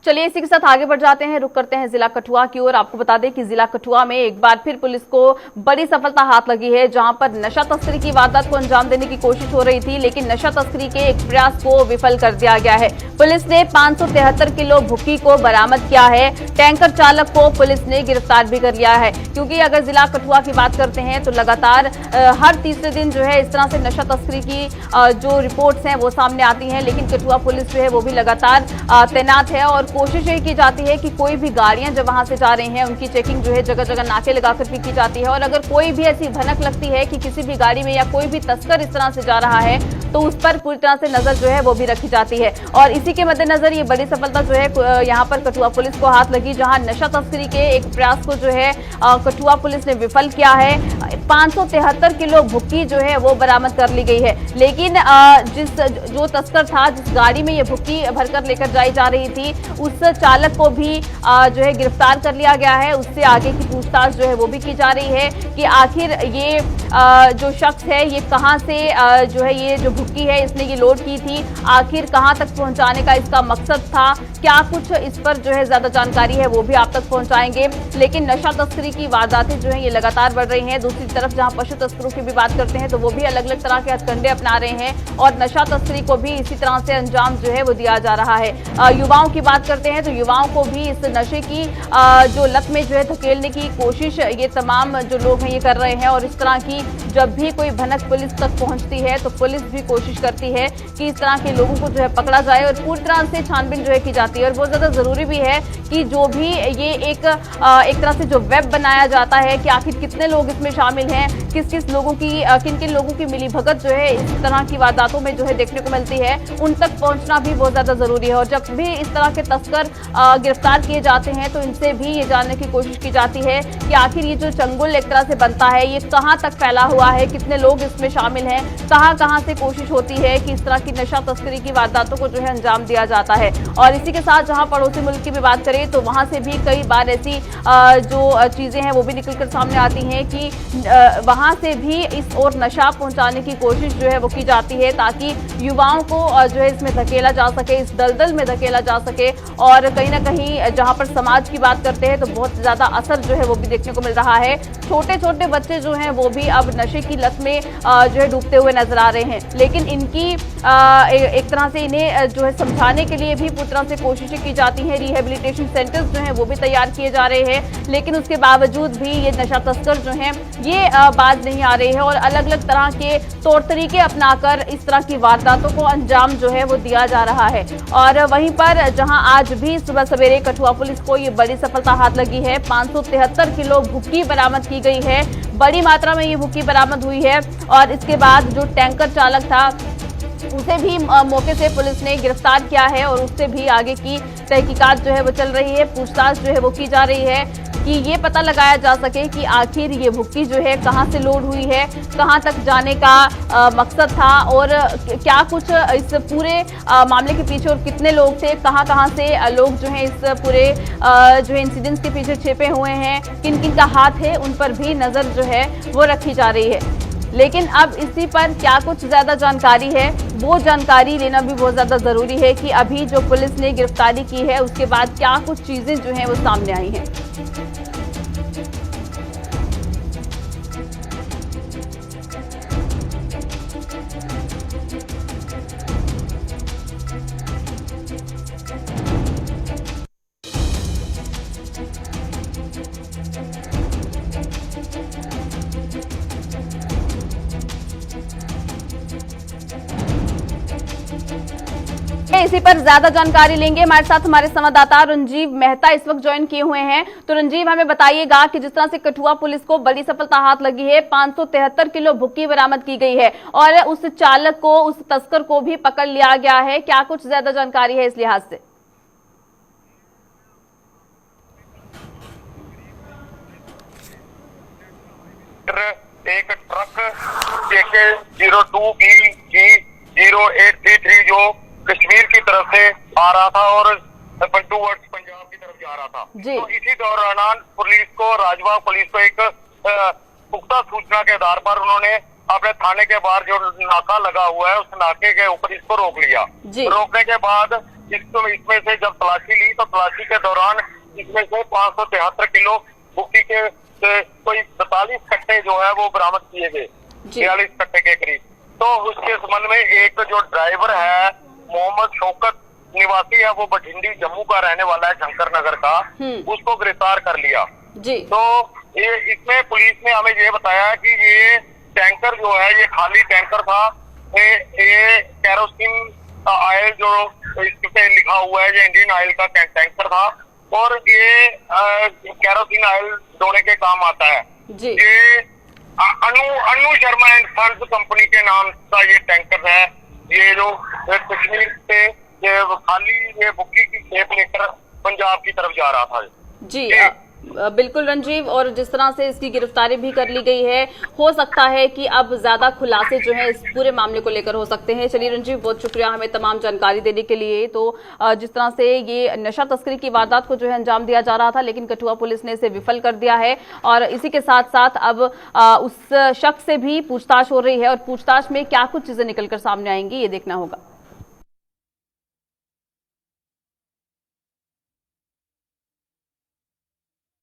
चलिए इसी के साथ आगे बढ़ जाते हैं, रुक करते हैं जिला कठुआ की ओर। आपको बता दें कि जिला कठुआ में एक बार फिर पुलिस को बड़ी सफलता हाथ लगी है, जहां पर नशा तस्करी की वारदात को अंजाम देने की कोशिश हो रही थी, लेकिन नशा तस्करी के एक प्रयास को विफल कर दिया गया है। पुलिस ने 573 किलो भुक्की को बरामद किया है। टैंकर चालक को पुलिस ने गिरफ्तार भी कर लिया है, क्योंकि अगर जिला कठुआ की बात करते हैं तो लगातार हर तीसरे दिन जो है इस तरह से नशा तस्करी की जो रिपोर्ट्स हैं वो सामने आती हैं, लेकिन कठुआ पुलिस जो है वो भी लगातार तैनात है और कोशिश ये की जाती है कि कोई भी गाड़ियां जब वहां से जा रही हैं उनकी चेकिंग जो है जगह जगह नाके लगाकर भी की जाती है, और अगर कोई भी ऐसी भनक लगती है कि किसी भी गाड़ी में या कोई भी तस्कर इस तरह से जा रहा है तो उस पर पूरी तरह से नजर जो है वो भी रखी जाती है। और इसी के मद्देनजर ये बड़ी सफलता जो है यहाँ पर कठुआ पुलिस को हाथ लगी, जहां नशा तस्करी के एक प्रयास को जो है कठुआ पुलिस ने विफल किया है। 573 किलो भुक्की जो है वो बरामद कर ली गई है, लेकिन जो तस्कर था, जिस गाड़ी में ये भुक्की भरकर लेकर जाई जा रही थी, उस चालक को भी जो है गिरफ्तार कर लिया गया है। उससे आगे की पूछताछ जो है वो भी की जा रही है कि आखिर ये जो शख्स है ये कहां से जो है ये जो भुक्की है इसने ये लोड की थी, आखिर कहां तक पहुंचाने का इसका मकसद था, क्या कुछ इस पर जो है ज्यादा जानकारी है वो भी आप तक पहुंचाएंगे। लेकिन नशा तस्करी की वारदातें जो है ये लगातार बढ़ रही हैं। दूसरी तरफ जहां पशु तस्करों की भी बात करते हैं तो वो भी अलग अलग तरह के हथकंडे अपना रहे हैं और नशा तस्करी को भी इसी तरह से अंजाम जो है वो दिया जा रहा है। युवाओं की बात करते हैं तो युवाओं को भी इस नशे की जो लत में जो है धकेलने की कोशिश ये तमाम जो लोग हैं ये कर रहे हैं, और इस तरह की जब भी कोई भनक पुलिस तक पहुंचती है तो पुलिस भी कोशिश करती है कि इस तरह के लोगों को जो है पकड़ा जाए और पूरी तरह से छानबीन जो है की जाती है। और बहुत ज्यादा जरूरी भी है कि जो भी ये एक तरह से जो वेब बनाया जाता है कि आखिर कितने लोग इसमें शामिल हैं, किन किन लोगों की मिलीभगत जो है इस तरह की वारदातों में जो है देखने को मिलती है, उन तक पहुंचना भी बहुत ज्यादा जरूरी है। और जब भी इस तरह के तस्कर गिरफ्तार किए जाते हैं तो इनसे भी ये जानने की कोशिश की जाती है कि आखिर ये जो चंगुल एक तरह से बनता है ये कहां तक फैला हुआ है, कितने लोग इसमें शामिल हैं, कहां से कोशिश होती है कि इस तरह की नशा तस्करी की वारदातों को जो है अंजाम दिया जाता है। और इसी के साथ जहां पड़ोसी मुल्क की भी बात करें तो वहां से भी कई बार ऐसी जो चीजें हैं वो भी निकलकर सामने आती हैं कि वहां से भी इस ओर नशा पहुंचाने की कोशिश जो है वो की जाती है, ताकि युवाओं को जो है इसमें धकेला जा सके, इस दलदल में धकेला जा सके। और कहीं ना कहीं जहां पर समाज की बात करते हैं तो बहुत ज्यादा असर जो है वो भी देखने को मिल रहा है। छोटे छोटे बच्चे जो हैं वो भी अब नशे की लत में जो है डूबते हुए नजर आ रहे हैं, लेकिन इनकी एक तरह से इन्हें जो है समझाने के लिए भी पूरी तरह से कोशिशें की जाती हैं। रिहेबिलिटेशन सेंटर्स जो हैं वो भी तैयार किए जा रहे हैं, लेकिन उसके बावजूद भी ये नशा तस्कर जो हैं ये बाज नहीं आ रहे हैं और अलग अलग तरह के तौर तरीके अपनाकर इस तरह की वारदातों को अंजाम जो है वो दिया जा रहा है। और वहीं पर जहां आज भी सुबह सवेरे कठुआ पुलिस को ये बड़ी सफलता हाथ लगी है, 573 किलो भुक्की बरामद की गई है, बड़ी मात्रा में ये भुक्की बरामद हुई है। और इसके बाद जो टैंकर चालक था उसे भी मौके से पुलिस ने गिरफ्तार किया है और उससे भी आगे की तहकीकात जो है वो चल रही है, पूछताछ जो है वो की जा रही है कि ये पता लगाया जा सके कि आखिर ये भुक्की जो है कहां से लोड हुई है, कहां तक जाने का मकसद था और क्या कुछ इस पूरे मामले के पीछे और कितने लोग थे, कहां से लोग जो हैं इस पूरे जो है इंसिडेंट्स के पीछे छिपे हुए हैं, किन किन का हाथ है, उन पर भी नजर जो है वो रखी जा रही है। लेकिन अब इसी पर क्या कुछ ज्यादा जानकारी है, वो जानकारी लेना भी बहुत ज्यादा जरूरी है कि अभी जो पुलिस ने गिरफ्तारी की है उसके बाद क्या कुछ चीजें जो हैं वो सामने आई हैं। इसी पर ज्यादा जानकारी लेंगे, हमारे साथ हमारे संवाददाता रंजीव मेहता इस वक्त ज्वाइन किए हुए हैं। तो रंजीव, हमें बताइएगा कि जिस तरह से कठुआ पुलिस को बड़ी सफलता हाथ लगी है, 573 किलो भुक्की बरामद की गई है और उस चालक को, उस तस्कर को भी पकड़ लिया गया है, क्या कुछ ज्यादा जानकारी है इस लिहाज से? एक ट्रक JK02 G0833 जो कश्मीर की तरफ से आ रहा था और टूवर्ड्स पंजाब की तरफ जा रहा था, तो इसी दौरान पुलिस को, राजबाग पुलिस को एक पुख्ता सूचना के आधार पर उन्होंने अपने थाने के बाहर जो नाका लगा हुआ है उस नाके के ऊपर इसको रोक लिया। रोकने के बाद इसमें से जब तलाशी ली तो तलाशी के दौरान इसमें से 573 किलो भुक्की के कोई 42 कट्टे जो है वो बरामद किए गए, 42 कट्टे के करीब। तो उसके संबंध में एक जो ड्राइवर है मोहम्मद शौकत निवासी है, वो बठिंडी जम्मू का रहने वाला है, शंकर नगर का, उसको गिरफ्तार कर लिया जी। तो इसमें पुलिस ने हमें ये बताया कि ये टैंकर जो है ये खाली टैंकर था, ये केरोसिन ऑयल जो इस पे लिखा हुआ है ये इंडियन ऑयल का टैंकर था और ये केरोसिन ऑयल ढोने के काम आता है जी। ये अनु शर्मा एंड सन्स कंपनी के नाम का ये टैंकर है। ये जो कश्मीर से ये खाली ये भुक्की की खेप लेकर पंजाब की तरफ जा रहा था जी। बिल्कुल रंजीव, और जिस तरह से इसकी गिरफ्तारी भी कर ली गई है, हो सकता है कि अब ज्यादा खुलासे जो है इस पूरे मामले को लेकर हो सकते हैं। चलिए रंजीव, बहुत शुक्रिया हमें तमाम जानकारी देने के लिए। तो जिस तरह से ये नशा तस्करी की वारदात को जो है अंजाम दिया जा रहा था, लेकिन कठुआ पुलिस ने इसे विफल कर दिया है और इसी के साथ साथ अब उस शख्स से भी पूछताछ हो रही है और पूछताछ में क्या कुछ चीजें निकलकर सामने आएंगी ये देखना होगा।